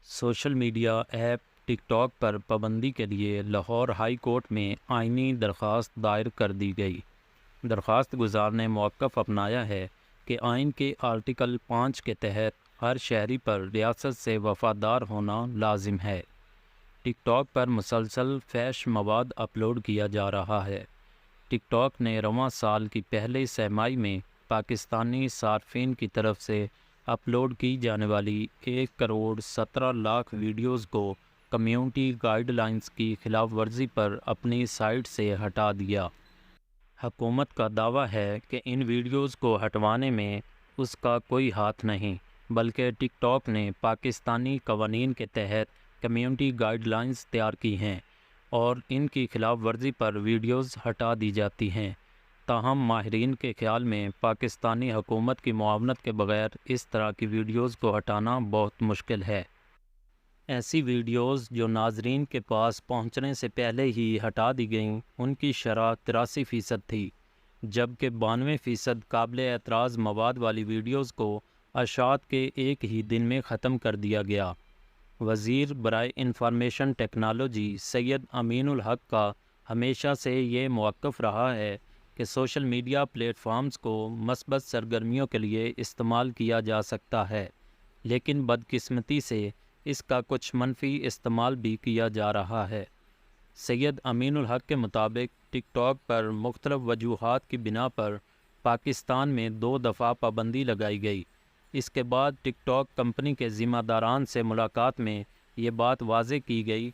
Social media app ٹک talk پر پابندی کے لیے لاہور ہائی کورٹ میں آئینی درخواست دائر کر دی گئی۔ درخواست گزار نے موقف اپنایا ہے کہ آئین کے آرٹیکل 5 کے تحت ہر شہری پر ریاست سے وفادار ہونا لازم ہے۔ ٹک ٹاک پر مسلسل فحش مواد اپلوڈ کیا جا رہا ہے۔ ٹک ٹاک نے رواں سال کی پہلی سہ ماہی میں پاکستانی صارفین کی طرف سے اپلوڈ کی جانے والی 1,17,00,000 ویڈیوز کو کمیونٹی گائیڈ لائنز کی خلاف ورزی پر اپنی سائٹ سے ہٹا دیا۔ حکومت کا دعویٰ ہے کہ ان ویڈیوز کو ہٹوانے میں اس کا کوئی ہاتھ نہیں، بلکہ ٹک ٹاک نے پاکستانی قوانین کے تحت کمیونٹی گائیڈ لائنز تیار کی ہیں اور ان کی خلاف ورزی پر ویڈیوز ہٹا دی جاتی ہیں۔ تاہم ماہرین کے خیال میں پاکستانی حکومت کی معاونت کے بغیر اس طرح کی ویڈیوز کو ہٹانا بہت مشکل ہے۔ ایسی ویڈیوز جو ناظرین کے پاس پہنچنے سے پہلے ہی ہٹا دی گئیں، ان کی شرح 83% تھی، جبکہ 92% قابل اعتراض مواد والی ویڈیوز کو اشاعت کے ایک ہی دن میں ختم کر دیا گیا۔ وزیر برائے انفارمیشن ٹیکنالوجی سید امین الحق کا ہمیشہ سے یہ موقف رہا ہے کہ سوشل میڈیا پلیٹ فارمز کو مثبت سرگرمیوں کے لیے استعمال کیا جا سکتا ہے، لیکن بدقسمتی سے اس کا کچھ منفی استعمال بھی کیا جا رہا ہے۔ سید امین الحق کے مطابق ٹک ٹاک پر مختلف وجوہات کی بنا پر پاکستان میں 2 دفعہ پابندی لگائی گئی۔ اس کے بعد ٹک ٹاک کمپنی کے ذمہ داران سے ملاقات میں یہ بات واضح کی گئی۔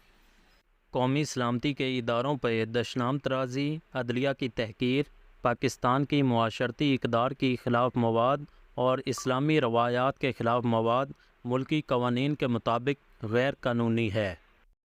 قومی سلامتی کے اداروں پہ دشنام طرازی، عدلیہ کی تحقیر، پاکستان کی معاشرتی اقدار کی خلاف مواد اور اسلامی روایات کے خلاف مواد ملکی قوانین کے مطابق غیر قانونی ہے۔